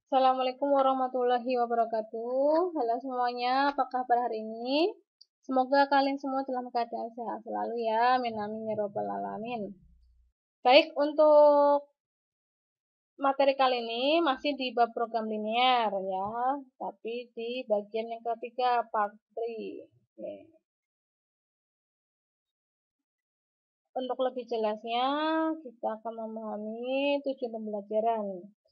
Assalamualaikum warahmatullahi wabarakatuh. Halo semuanya, apa kabar hari ini? Semoga kalian semua dalam keadaan sehat selalu ya. Amin amin ya robbal alamin. Baik, untuk materi kali ini masih di bab program linear ya, tapi di bagian yang ketiga part 3. Oke. Untuk lebih jelasnya, kita akan memahami tujuan pembelajaran.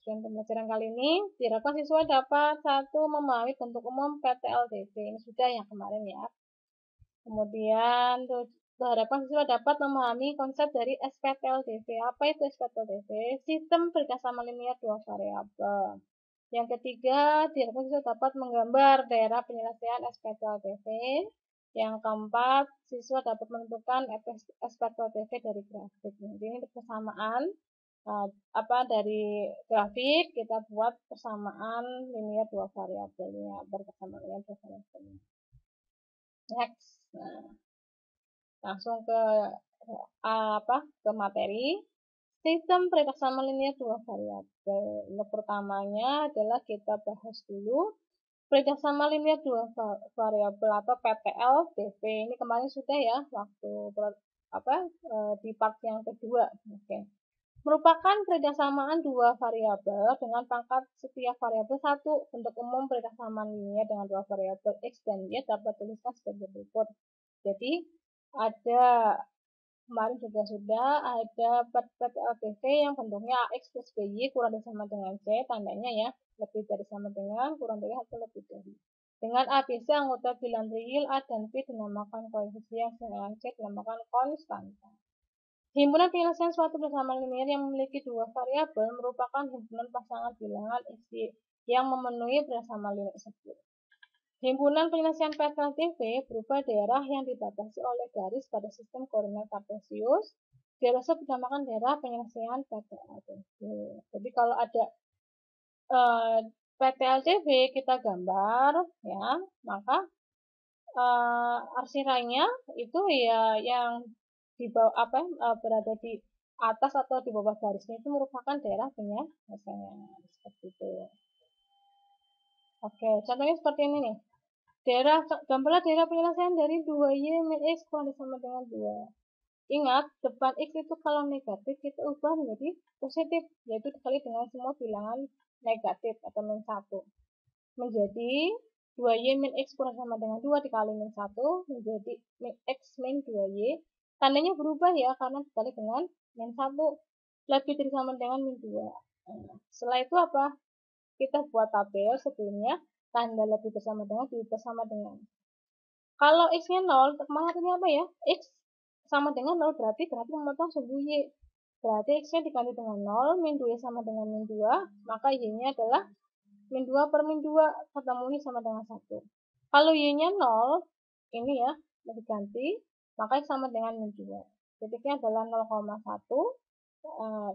Tujuan pembelajaran kali ini diharapkan siswa dapat satu memahami bentuk umum PTLDV. Ini sudah yang kemarin ya. Kemudian diharapkan siswa dapat memahami konsep dari SPTLDV. Apa itu SPTLDV? Sistem berdasarkan linear dua variabel. Yang ketiga, diharapkan siswa dapat menggambar daerah penyelesaian SPTLDV. Yang keempat, siswa dapat menentukan SPTLDV dari grafik. Jadi ini persamaan dari grafik kita buat persamaan linear dua variabelnya, bersamaan linear dua variabelnya. Next. Nah, langsung ke materi. Sistem persamaan linear dua variabel. Untuk pertamanya adalah kita bahas dulu persamaan linear dua variabel atau PTLDV. Ini kemarin sudah ya waktu di part yang kedua. Oke. Merupakan persamaan dua variabel dengan pangkat setiap variabel satu. Bentuk umum persamaan linear dengan dua variabel x dan y dapat tuliskan sebagai berikut. Jadi ada kemarin juga sudah ada PTLDV yang bentuknya AX plus BY kurang dari sama dengan C, tandanya ya lebih dari sama dengan, kurang dari atau lebih dari. Dengan ABC anggota bilang real A dan B dinamakan koefisien, sedangkan C dinamakan konstanta. Himpunan penyelesaian suatu persamaan linear yang memiliki dua variabel merupakan himpunan pasangan bilangan X yang memenuhi persamaan linear tersebut. Himpunan penyelesaian PTLDV berupa daerah yang dibatasi oleh garis pada sistem koordinat kartesius. Daerah tersebut dinamakan daerah penyelesaian PTLDV. Jadi kalau ada PTLDV kita gambar ya, maka arsirannya itu ya yang di bawah berada di atas atau di bawah garisnya itu merupakan daerah penyelesaian seperti itu. Oke, contohnya seperti ini nih. Gambarlah daerah penyelesaian dari 2y min x kurang sama dengan 2. Ingat, depan x itu kalau negatif kita ubah menjadi positif, yaitu dikali dengan semua bilangan negatif atau min 1. Menjadi 2y min x kurang sama dengan 2 dikali min 1 menjadi min x min 2y. Tandanya berubah ya, karena dikali dengan min 1 lebih dari sama dengan min 2. Nah, setelah itu apa? Kita buat tabel sebelumnya, tanda lebih bersama dengan diubah sama dengan. Kalau x-nya 0, maksudnya apa ya? X sama dengan 0 berarti memotong sumbu y. Berarti x-nya diganti dengan 0, min 2y sama dengan min 2, maka y-nya adalah min 2 per min 2, ketemunya sama dengan 1. Kalau y-nya 0, ini ya, diganti, maka x sama dengan min 2. Titiknya adalah 0,1,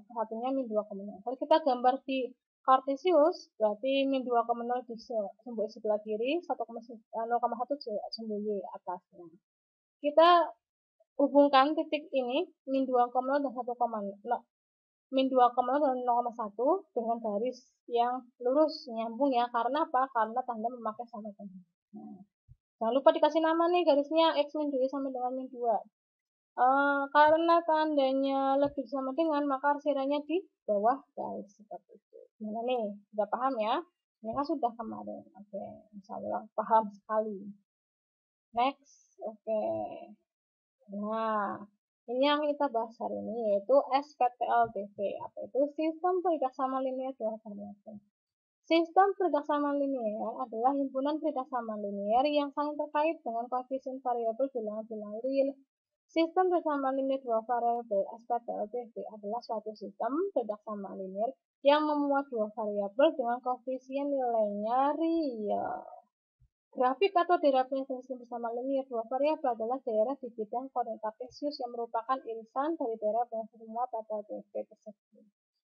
satunya min 2,0. Kalau kita gambar di Kartesius berarti min 2,0 di sumbu sebelah kiri, 0,1 sumbu y atasnya. Kita hubungkan titik ini min 2,0 dan 1,0 min 2,0 dan 0,1 dengan garis yang lurus nyambung ya. Karena apa? Karena tanda memakai sama dengan. Nah, jangan lupa dikasih nama nih garisnya x min 2 sama dengan min 2. Karena tandanya lebih sama dengan, maka arsirannya di bawah garis seperti itu. Gimana nih? Sudah paham ya? Ini kan sudah kemarin. Oke, insya Allah paham sekali. Next, oke. Nah, ini yang kita bahas hari ini yaitu SPTLDV. Apa itu? Sistem persamaan linear dua variabel. Sistem persamaan linear adalah himpunan persamaan linear yang saling terkait dengan koefisien variabel bilangan-bilangan real. Sistem persamaan linear dua variabel SPTLDV adalah suatu sistem persamaan linear yang memuat dua variabel dengan koefisien nilainya real. Grafik atau daerah penyelesaian bersama linear dua variabel adalah daerah di bidang koordinat kartesius yang merupakan irisan dari daerah penyelesaian semua PTLDV tersebut.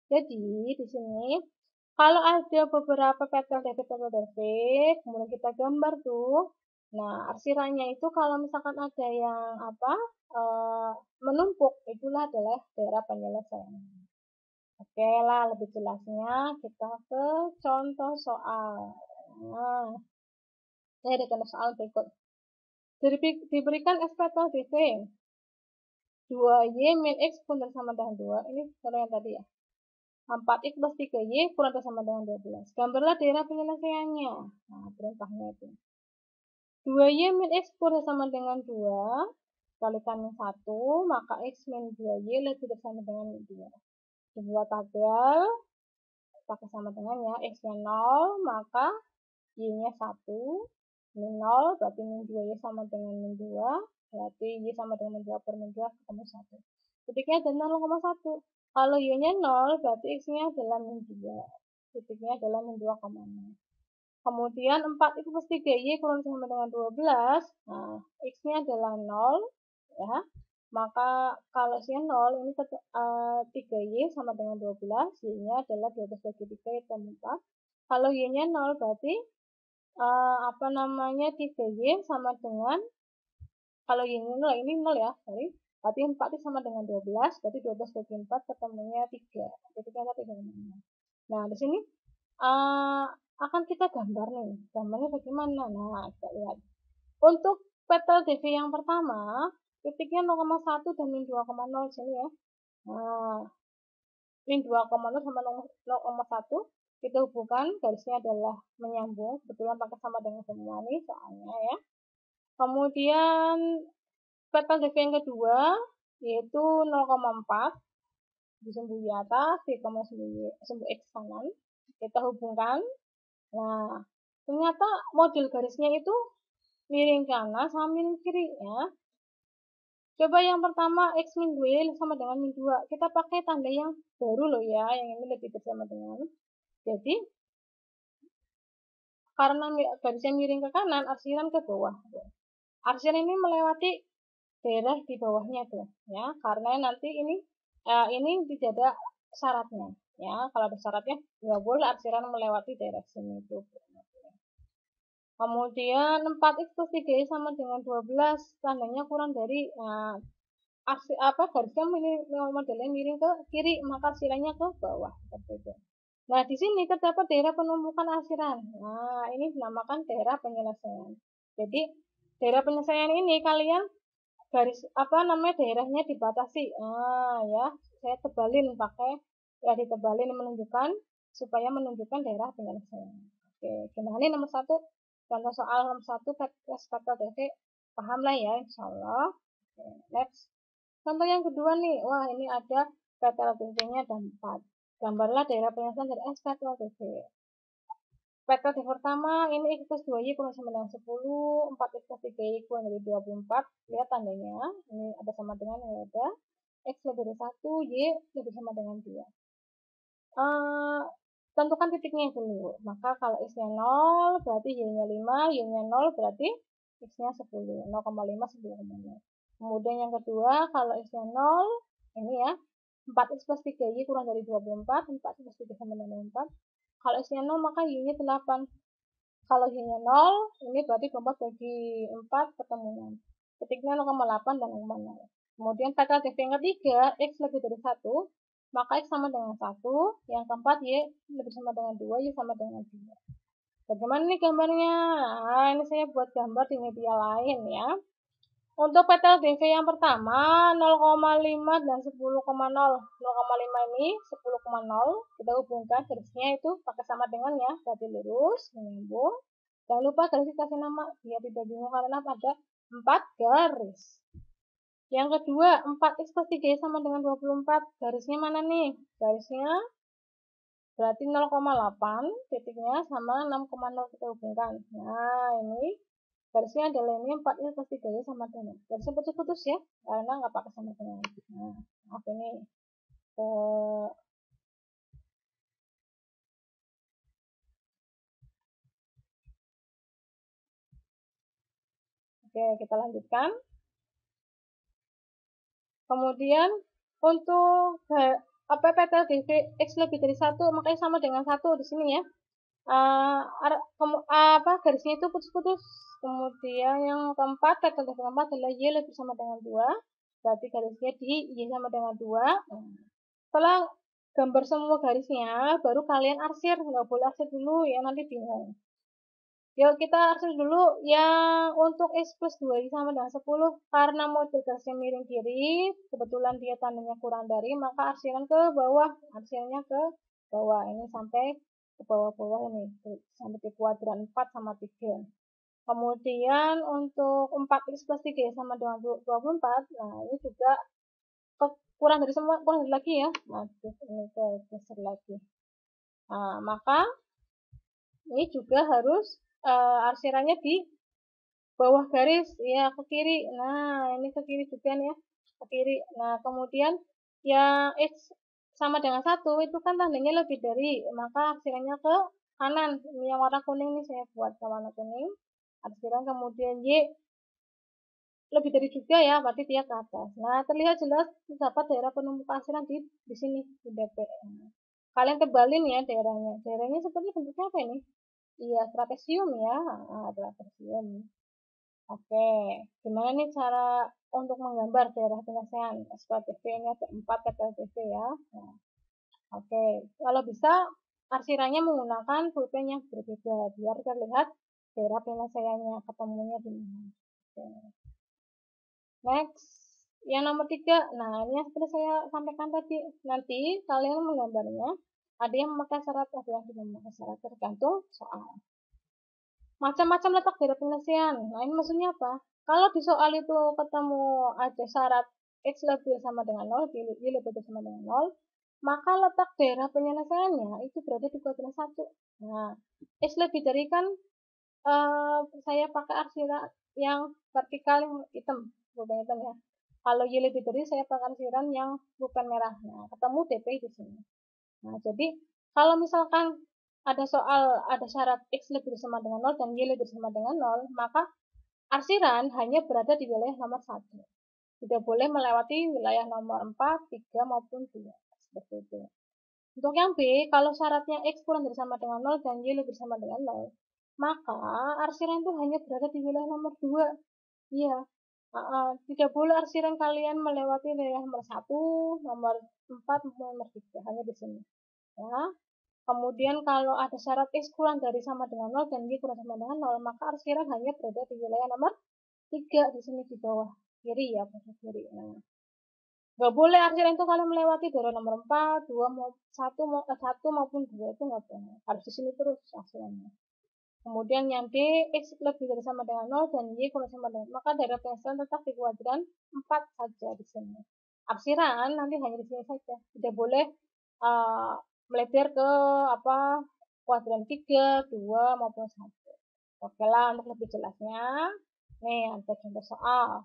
Jadi di sini kalau ada beberapa PTLDV, kemudian kita gambar tuh. Nah, arsirannya itu kalau misalkan ada yang menumpuk, itulah adalah daerah penyelesaian. Oke lah, lebih jelasnya kita ke contoh soal. Nah, ini ada contoh soal berikut. Diberikan ekspektor DV 2Y min X kurang atau sama dengan 2. Ini contoh yang tadi ya. 4X plus 3Y kurang atau sama dengan 12. Gambarlah daerah penyelesaiannya. Nah, perintahnya itu. 2Y min X kurang sama dengan 2 kalikan min 1, maka X min 2Y lebih dari sama dengan 2. Dibuat tabel, pakai sama dengan ya, X-nya 0, maka Y-nya 1, min 0, berarti min 2Y sama dengan min 2, berarti Y sama dengan min 2 per min 2 ketemu 1. Titiknya adalah 0,1. Kalau Y-nya 0, berarti X-nya adalah min 2. Titiknya adalah min 2,0. Kemudian 4X plus 3Y kurang sama dengan 12. Nah, X-nya adalah 0. Ya. Maka kalau X-nya 0, ini 3Y sama dengan 12. Y-nya adalah 12 bagi 3 itu 4. Kalau Y-nya 0, berarti 3Y sama dengan, kalau Y-nya 0, ini 0 ya, sorry. Berarti 4 itu sama dengan 12, berarti 12 bagi 4 ketemunya 3. Titiknya 3. Nah, di sini akan kita gambar nih. Gambarnya bagaimana? Nah, kita lihat. Untuk petal DV yang pertama, titiknya 0,1 dan min 2,0 sini ya. Nah, min 2,0 sama 0,1 kita hubungkan, garisnya adalah menyambung. Kebetulan pakai sama dengan semua nih soalnya ya. Kemudian petal DV yang kedua yaitu 0,4 disembunyi di atas, 3,9 X kanan. Kita hubungkan. Nah, ternyata model garisnya itu miring kanan sama miring kiri ya. Coba yang pertama X min 2 sama dengan min 2. Kita pakai tanda yang baru loh ya, yang ini lebih bersama dengan. Jadi, karena garisnya miring ke kanan, arsiran ke bawah. Arsiran ini melewati daerah di bawahnya tuh ya, karena nanti ini tidak ada syaratnya ya. Kalau ada syaratnya nggak boleh arsiran melewati daerah sini tuh. Kemudian 4X plus 3Y sama dengan 12, tandanya kurang dari garisnya modelnya miring ke kiri, maka arsirannya ke bawah seperti itu. Nah, di sini terdapat daerah penumpukan arsiran. Nah, ini dinamakan daerah penyelesaian. Jadi, daerah penyelesaian ini kalian daerahnya dibatasi. Ya, saya tebalin pakai ya, ditebalin menunjukkan supaya menunjukkan daerah penyelesaian. Oke, gimana nih nomor 1? Contoh soal nomor 1 kata DV paham lah ya, insyaallah. Oke, next. Contoh yang kedua nih, wah ini ada petal DV-nya ada 4. Gambarlah daerah penyelesaian dari S petal DV. Petal DV pertama ini X plus 2Y kurang sama dengan 10, 4X plus 3Y kurang dari 24. Lihat tandanya, ini ada sama dengan yang ada. X lebih dari 1, Y lebih sama dengan 2. Tentukan titiknya dulu. Maka kalau X-nya 0 berarti Y-nya 5, Y-nya 0 berarti X-nya 10, 0,5, 10,0. Kemudian yang kedua, kalau X-nya 0, ini ya, 4X plus 3Y kurang dari 24, 4X plus 3 sama dengan 4. Kalau X-nya 0, maka Y-nya 8. Kalau Y-nya 0, ini berarti 24 bagi 4 ketemu 6. Titiknya 0,8 dan 0,0. Kemudian kata DV yang ketiga, X lebih dari 1, maka X sama dengan 1. Yang keempat, Y lebih sama dengan 2, Y sama dengan 2. Bagaimana nih gambarnya? Nah, ini saya buat gambar di media lain ya. Untuk petal DV yang pertama 0,5 dan 10,0. 0,5 ini 10,0. Kita hubungkan garisnya itu pakai sama dengan ya, berarti lurus, menyambung. Jangan lupa garis kasih nama biar tidak bingung karena ada 4 garis. Yang kedua 4X plus 3Y sama dengan 24. Garisnya mana nih? Garisnya berarti 0,8 titiknya sama 6,0 kita hubungkan. Nah, ini garisnya adalah ini 4X plus 3Y sama dengan. Garisnya putus-putus ya, karena nggak pakai sama dengan. Nah, maaf ini. Oke, kita lanjutkan. Kemudian untuk petal DV X lebih dari 1, makanya sama dengan 1 di sini ya. Garisnya itu putus-putus. Kemudian yang keempat, petal DV keempat adalah Y lebih sama dengan 2. Berarti garisnya di Y sama dengan 2. Setelah gambar semua garisnya, baru kalian arsir. Nggak boleh arsir dulu ya, nanti bingung. Yuk kita arsir dulu yang untuk X plus 2 sama dengan 10. Karena model garisnya miring kiri, kebetulan dia tandanya kurang dari, maka arsiran ke bawah. Arsirnya ke bawah. Ini sampai ke bawah-bawah ini. Sampai di kuadran 4 sama 3. Kemudian untuk 4x plus 3 sama dengan 24, nah ini juga kurang dari semua, kurang dari lagi ya. Nah, ini ke geser lagi. Nah, maka ini juga harus arsirannya di bawah garis ya, ke kiri. Nah, ini ke kiri juga nih ya, ke kiri. Nah, kemudian yang X sama dengan 1 itu kan tandanya lebih dari, maka arsirannya ke kanan. Ini yang warna kuning nih saya buat ke warna kuning. Arsiran kemudian Y lebih dari juga ya, berarti dia ke atas. Nah, terlihat jelas terdapat daerah penumpukan arsiran di sini di DP. Nah, kalian tebalin ya daerahnya. Daerahnya seperti bentuknya apa ini? Iya, trapesium ya. Nah, trapesium. Oke, gimana nih cara untuk menggambar daerah penyelesaian SPTV ini ada 4 SPTV ya. Nah, oke, kalau bisa arsirannya menggunakan pulpen yang berbeda biar terlihat daerah penyelesaiannya ketemunya di mana. Oke. Next, yang nomor 3, nah ini yang seperti saya sampaikan tadi, nanti kalian menggambarnya ada yang memakai syarat, ada yang tidak memakai syarat, tergantung soal. Macam-macam letak daerah penyelesaian. Nah, ini maksudnya apa? Kalau di soal itu ketemu ada syarat X lebih sama dengan 0, Y lebih sama dengan 0, maka letak daerah penyelesaiannya itu berada di kuadran 1. Nah, X lebih dari kan saya pakai arsiran yang vertikal yang hitam, bukan hitam ya. Kalau Y lebih dari saya pakai arsiran yang bukan merah. Nah, ketemu DP di sini. Nah, jadi kalau misalkan ada soal ada syarat X lebih sama dengan 0 dan Y lebih sama dengan 0, maka arsiran hanya berada di wilayah nomor 1. Tidak boleh melewati wilayah nomor 4, 3 maupun 2. Seperti itu. Untuk yang B, kalau syaratnya X kurang dari sama dengan 0 dan Y lebih sama dengan 0, maka arsiran itu hanya berada di wilayah nomor 2. Iya. Tidak boleh arsiran kalian melewati wilayah nomor 1, nomor 4, nomor 3. Hanya di sini. Ya. Kemudian kalau ada syarat X kurang dari sama dengan 0 dan Y kurang sama dengan 0, maka arsiran hanya berada di wilayah nomor 3 di sini di bawah kiri ya, bawah kiri. Nah, nggak boleh arsiran itu kalau melewati dari nomor 4, 2, 1 maupun 2 itu nggak boleh. Harus di sini terus arsirannya. Kemudian yang D, X lebih dari sama dengan 0 dan Y kurang sama dengan 0, maka daerah penyelesaian tetap di kuadran 4 saja di sini. Arsiran nanti hanya di sini saja. Tidak boleh uh, melebar ke apa kuadran 3, 2 maupun 1. Oke lah, untuk lebih jelasnya. Nih, ada contoh soal.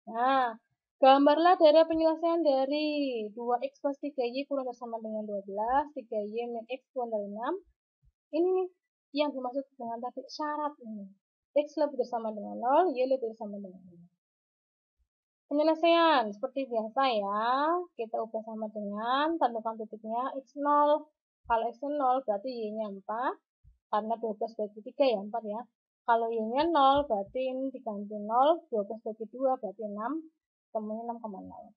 Nah, gambarlah daerah penyelesaian dari 2x plus 3y kurang dari sama dengan 12, 3y min x kurang dari 6. Ini nih, yang dimaksud dengan tadi syarat ini. X lebih dari sama dengan 0, Y lebih dari sama dengan 0. Penyelesaian, seperti biasa ya, kita ubah sama dengan tentukan titiknya X0. Kalau X0 berarti Y-nya 4, karena 12 bagi 3 ya, 4 ya. Kalau Y-nya 0, berarti ini diganti 0, 12 bagi 2 berarti 6, temunya 6,0.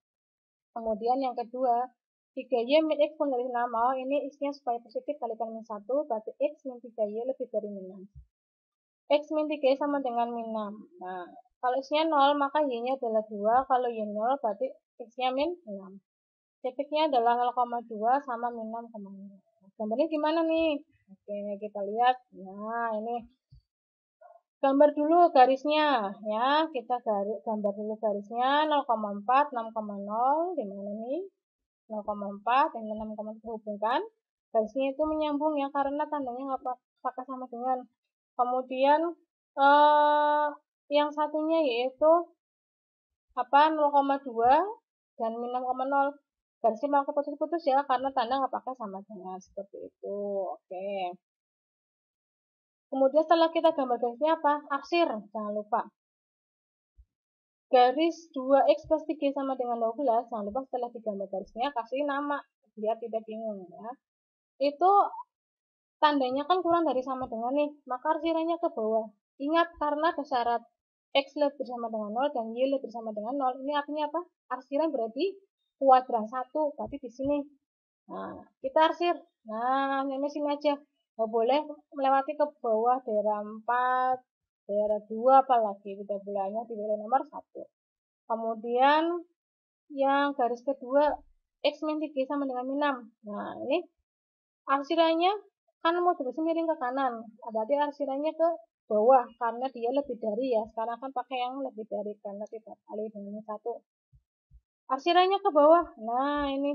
Kemudian yang kedua, 3Y min X pun dari 6, oh ini X-nya supaya positif kalikan min 1, berarti X min 3Y lebih dari min 6. X min 3Y sama dengan min 6. Nah, kalau X-nya 0, maka Y-nya adalah 2, kalau Y 0, berarti X-nya min 6. Titiknya adalah 0,2 sama min 6,0. Gambarnya gimana nih? Oke, kita lihat. Nah, ini gambar dulu garisnya ya, kita gambar dulu garisnya 0,4, 6,0, di mana nih? 0,4 dan 6,0 dihubungkan. Garisnya itu menyambung ya, karena tandanya nggak pakai sama dengan. Kemudian yang satunya yaitu apa 0,2 dan min 6,0. Garisnya pakai putus-putus ya, karena tanda nggak pakai sama dengan, seperti itu. Oke. Kemudian setelah kita gambar garisnya apa? Arsir, jangan lupa. Garis 2x plus 3 sama dengan 12, jangan lupa setelah digambar garisnya kasih nama, biar tidak bingung ya. Itu tandanya kan kurang dari sama dengan nih, maka arsirannya ke bawah. Ingat, karena ada syarat X lebih bersama dengan 0 dan Y lebih bersama dengan 0, ini artinya apa? Arsiran berarti kuadran 1, berarti di sini. Nah, kita arsir. Nah, ini sini aja. Nggak boleh melewati ke bawah daerah 4, daerah 2 apalagi. Kita bolehnya di daerah nomor 1. Kemudian yang garis kedua, X min 3 sama dengan min 6. Nah, ini arsirannya kan modulusnya miring ke kanan. Berarti arsirannya ke bawah karena dia lebih dari ya. Sekarang kan pakai yang lebih dari karena tidak kali dengan 1. Arsirannya ke bawah. Nah, ini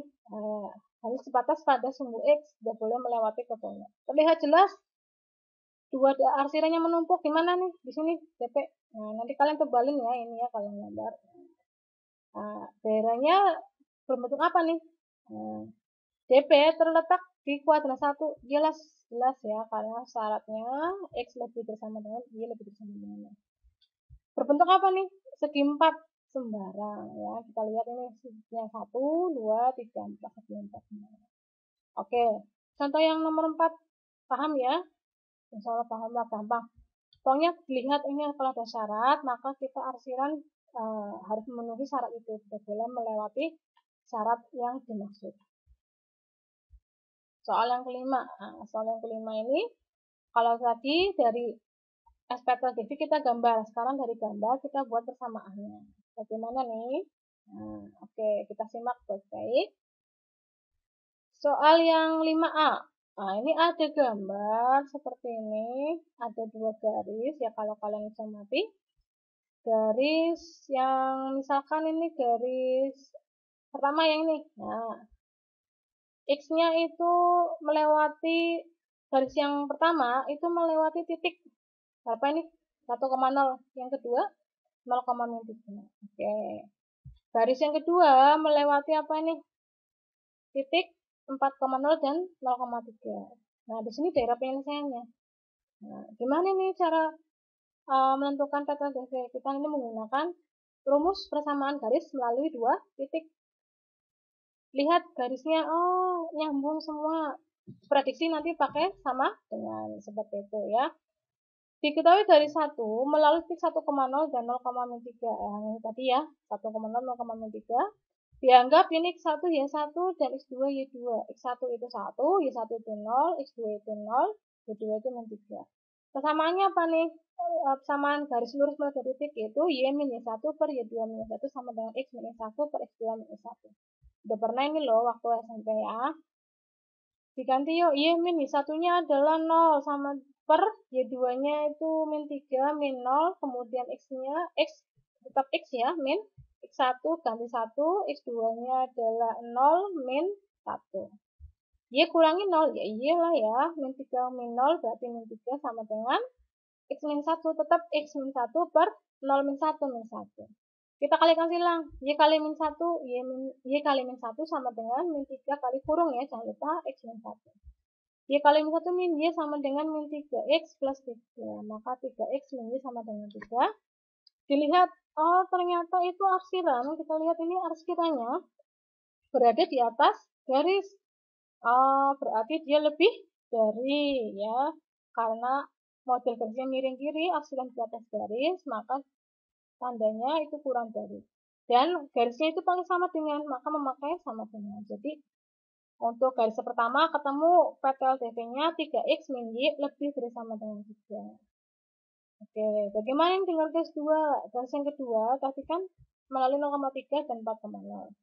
hanya sebatas pada sumbu X, tidak boleh melewati ke bawah. Terlihat jelas dua arsirannya menumpuk gimana nih di sini DP. Nah, nanti kalian tebalin ya ini ya kalau gambar. Nah, daerahnya berbentuk apa nih? Nah, DP terletak di kuadran 1. Jelas jelas ya karena syaratnya X lebih bersama dengan Y lebih bersama dengan. Berbentuk apa nih? Segi 4 sembarang ya. Kita lihat ini seginya 1, 2, 3, 4, segi 4 sembarang. Oke, contoh yang nomor 4 paham ya? Insya Allah paham lah, gampang. Pokoknya dilihat ini kalau ada syarat, maka kita arsiran harus memenuhi syarat itu. Tidak boleh melewati syarat yang dimaksud. Soal yang kelima. Nah, soal yang kelima ini, kalau tadi dari SPT TV kita gambar. Sekarang dari gambar kita buat persamaannya. Bagaimana nih? Nah, oke, kita simak baik-baik. Soal yang 5A. Nah, ini ada gambar seperti ini. Ada dua garis ya kalau kalian bisa mati. Garis yang misalkan ini garis pertama yang ini. Nah, X-nya itu melewati garis yang pertama itu melewati titik berapa ini? 1,0. Yang kedua 0,3. Oke. Garis yang kedua melewati apa ini? Titik 4,0 dan 0,3. Nah, di sini daerah penyelesaiannya. Nah, gimana nih cara menentukan PTDV? Kita ini menggunakan rumus persamaan garis melalui dua titik. Lihat garisnya, oh nyambung semua. Prediksi nanti pakai sama dengan seperti itu ya. Diketahui dari 1 melalui titik 1,0 dan 0,3. Ini tadi ya, 1,0, 0,3. Dianggap ini X1 Y1 dan X2 Y2. X1 itu 1, Y1 itu 0, X2 itu 0, Y2 itu min 3. Persamaannya apa nih? Persamaan garis lurus mulai dari titik yaitu Y min Y1 per Y2 min Y1 sama dengan X min Y1 per X2 min Y1. Udah pernah ini loh waktu SMP ya. Diganti yuk, Y min Y1-nya adalah 0 sama per Y2-nya itu min 3 min 0, kemudian X-nya, X tetap X ya, min X1 ganti 1, X2-nya adalah 0 min 1. Y kurangi 0, ya iyalah ya, min 3 min 0 berarti min 3 sama dengan X min 1, tetap X min 1 per 0 min 1 min 1. Kita kalikan silang, Y kali min 1, Y kali min 1 sama dengan min 3 kali kurung ya, jangan lupa X min 1. Y kali min 1 min Y sama dengan min 3X plus 3. Maka 3X min Y sama dengan 3. Dilihat, oh ternyata itu arsiran. Kita lihat ini arsirannya berada di atas garis. Oh, berarti dia lebih dari ya. Karena model garisnya miring kiri, arsiran di atas garis, maka tandanya itu kurang dari. Dan garisnya itu pakai sama dengan, maka memakai sama dengan. Jadi untuk garis pertama ketemu PTLDV-nya 3X min Y lebih dari sama dengan 3. Oke, bagaimana dengan garis 2? Garis yang kedua tadi kan melalui 0,3 dan 4,0.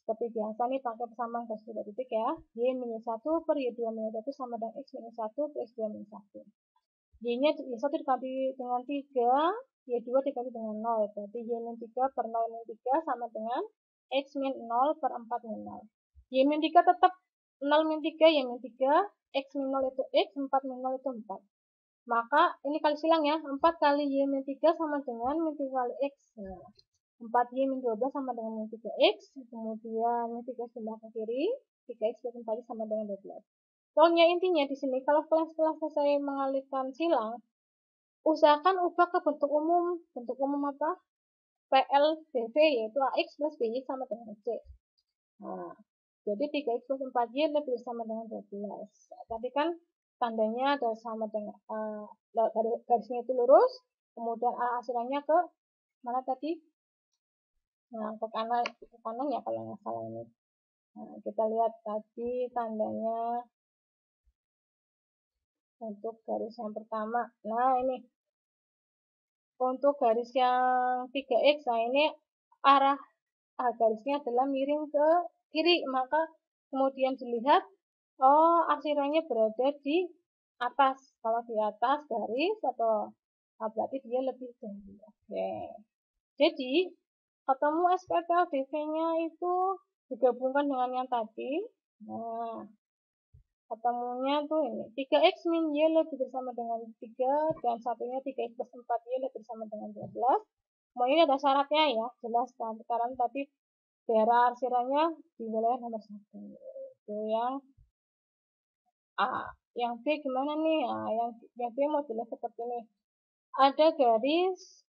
Seperti biasa nih pakai persamaan garis 2 titik ya. Y min 1 per Y2 min 1 sama dengan X min 1 per X2 min 1. Y-nya Y1 diganti dengan 3, Y2 diganti dengan 0. Berarti Y min 3 per 0 min 3 sama dengan X min 0 per 4 min 0. Y min 3 tetap 0 min 3, Y min 3, X min 0 itu X, 4 min 0 itu 4. Maka ini kali silang ya, 4 kali Y min 3 sama dengan min 3 kali X. Nah, 4Y min 12 sama dengan min 3X, kemudian min 3 pindah ke kiri, 3X kembali sama dengan 12. Pokoknya intinya di sini, kalau kalian setelah selesai mengalihkan silang, usahakan ubah ke bentuk umum. Bentuk umum apa? PLBV, yaitu AX plus BY sama dengan C. Nah, jadi 3X plus 4Y lebih sama dengan 12. Tadi kan tandanya ada sama dengan garisnya itu lurus, kemudian hasilnya ke mana tadi? Nah, ke kanan ya kalau nggak salah ini. Nah, kita lihat tadi tandanya untuk garis yang pertama. Nah, ini untuk garis yang 3x, nah ini arah garisnya adalah miring ke kiri, maka kemudian dilihat, oh arsirannya berada di atas. Kalau di atas garis atau berarti dia lebih tinggi. Oke. Jadi ketemu SPT LDV-nya itu digabungkan dengan yang tadi. Nah, ketemunya tuh ini 3x min y lebih bersama dengan 3 dan satunya 3x plus 4 y lebih bersama dengan 12. Mau ini ada syaratnya ya, jelas kan, karena tadi daerah arsirannya di wilayah nomor 1. Itu yang A. Yang B gimana nih? Nah, yang B modelnya seperti ini. Ada garis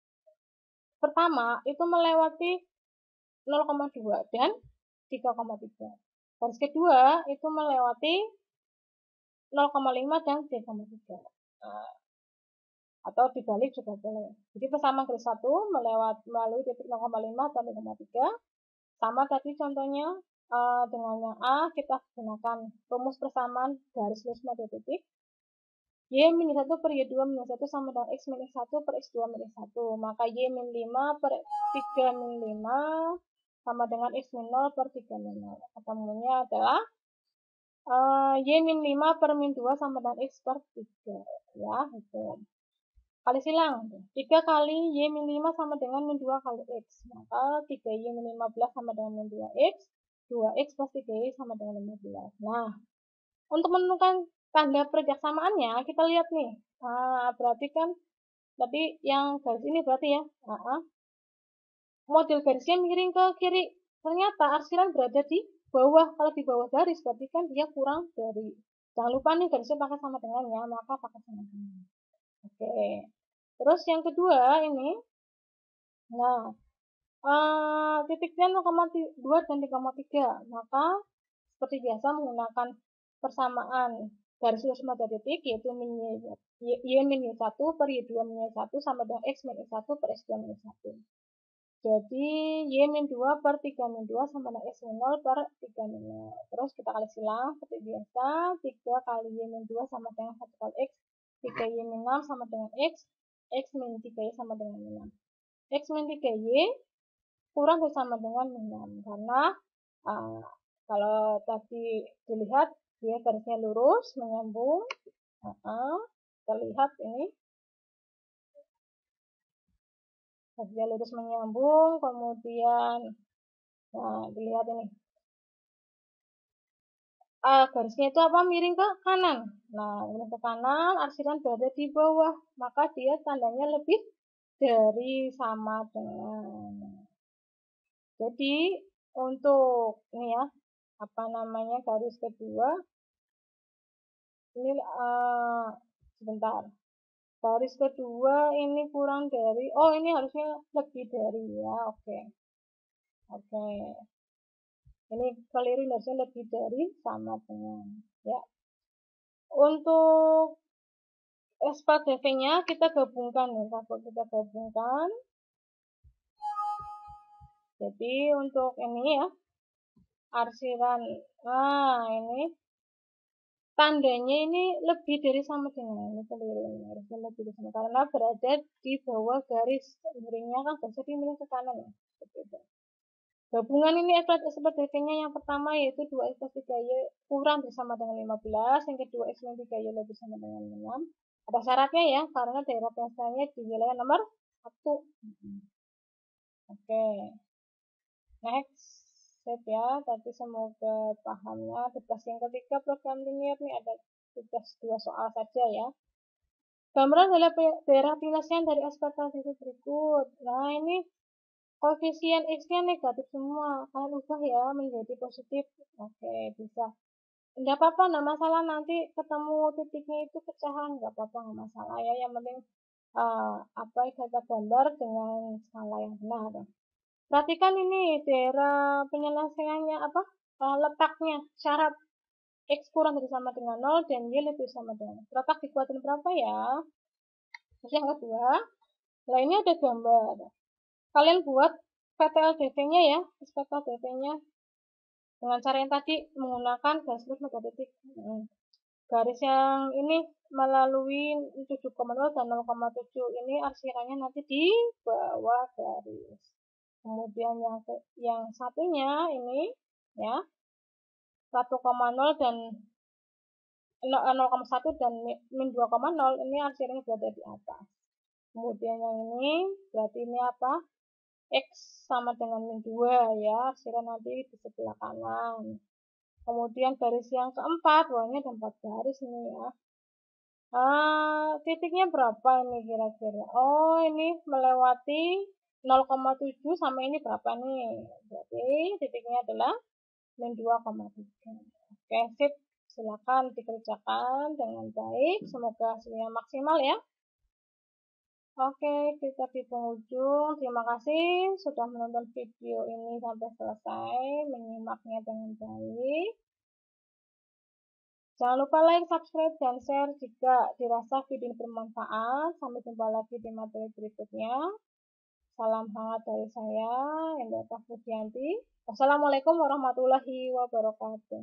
pertama itu melewati 0,2 dan 3,3. Garis kedua itu melewati 0,5 dan 3,3. Nah, atau dibalik juga boleh. Jadi persamaan garis 1 melalui titik 0,5 dan 0,3. Sama tadi contohnya dengan yang A kita gunakan rumus persamaan garis lurus pada titik. Y min 1 per Y2 min 1 sama dengan X min X1 per X2 min X1. Maka Y min 5 per 3 min 5 sama dengan X min 0 per 3 min 0. Ketemunya adalah Y min 5 per min 2 sama dengan X per 3. Ya, itu. Kali silang. 3 kali Y min 5 sama dengan min 2 kali X. Maka 3Y min 15 sama dengan min 2X. 2X plus 3Y sama dengan 15. Nah, untuk menentukan tanda perjaksamaannya, kita lihat nih. Nah, berarti kan tadi yang garis ini berarti ya. Model garisnya miring ke kiri. Ternyata arsiran berada di bawah. Kalau di bawah garis berarti kan dia kurang dari. Jangan lupa nih garisnya pakai sama dengannya, maka pakai sama dengan. Oke. Terus yang kedua ini. Nah, titiknya 0,2 dan 3,3. Maka seperti biasa menggunakan persamaan garis lurus mata titik yaitu min y min y1 per y2 min y1 sama dengan x min x1 per x2 min x1. Jadi y min 2 per 3 min 2 sama dengan x min 0 per 3 min 0. Terus kita kali silang seperti biasa. 3 kali y min 2 sama dengan 1 kali x. 3y min 6 sama dengan x. X min 3y sama dengan min 6. X min 3y kurang bersama dengan min 6. Karena kalau tadi dilihat dia garisnya lurus menyambung. Terlihat ini garisnya lurus menyambung, kemudian dilihat ini garisnya itu apa, miring ke kanan. Nah, miring ke kanan, arsiran berada di bawah, maka dia tandanya lebih dari sama dengan. Jadi untuk ini ya, apa namanya, garis kedua ini sebentar. Garis kedua ini kurang dari, oh ini harusnya lebih dari ya, oke. Ini keliru, harusnya lebih dari sama dengan ya. Untuk SPDV-nya kita gabungkan ya, kita gabungkan. Jadi untuk ini ya, arsiran, ini tandanya ini lebih dari sama dengan, ini keliru, ini harusnya lebih dari sama karena berada di bawah garis miringnya kan jadi miring ke kanan ya, seperti itu. Gabungan ini SPDV-nya yang pertama yaitu 2x plus 3y kurang bersama dengan 15, yang kedua x min 3y lebih sama dengan 6. Ada syaratnya ya, karena daerah penyesuaiannya di wilayah nomor 1. Oke. Next. Set ya, tadi semoga pahamnya. Tugas yang ketiga program linear nih ada tugas 2 soal saja ya. Gambaran adalah daerah penyelesaian dari aspek LDV berikut. Nah, ini koefisien X-nya negatif semua. Kalian ubah ya menjadi positif. Oke, bisa. Enggak apa-apa, enggak masalah, nanti ketemu titiknya itu pecahan, enggak apa-apa, enggak masalah ya. Yang penting kita gambar dengan skala yang benar. Perhatikan ini daerah penyelesaiannya letaknya, syarat X kurang dari sama dengan 0 dan Y lebih sama dengan 0. Letak dikuatin berapa ya? Terus yang kedua, nah ini ada gambar. Kalian buat VTLDV-nya ya, VTLDV-nya. dengan cara yang tadi menggunakan garis lurus mega titik. Garis yang ini melalui 7,0 dan 0,7 ini arsirannya nanti di bawah garis. Kemudian yang satunya ini ya 1,0 dan 0,1 dan min 2,0 ini arsirannya berada di atas. Kemudian yang ini berarti ini apa? X sama dengan min 2 ya, arsiran nanti di sebelah kanan. Kemudian garis yang keempat, ini ada 4 garis ini ya. Titiknya berapa ini kira-kira? Oh, ini melewati 0,7 sama ini berapa nih? Berarti titiknya adalah min 2,3. Oke, sip. Silakan dikerjakan dengan baik. Semoga hasilnya maksimal ya. Oke, kita di penghujung. Terima kasih sudah menonton video ini sampai selesai, menyimaknya dengan baik. Jangan lupa like, subscribe, dan share jika dirasa video ini bermanfaat. Sampai jumpa lagi di materi berikutnya. Salam hangat dari saya, Endra Pudianti. Wassalamualaikum warahmatullahi wabarakatuh.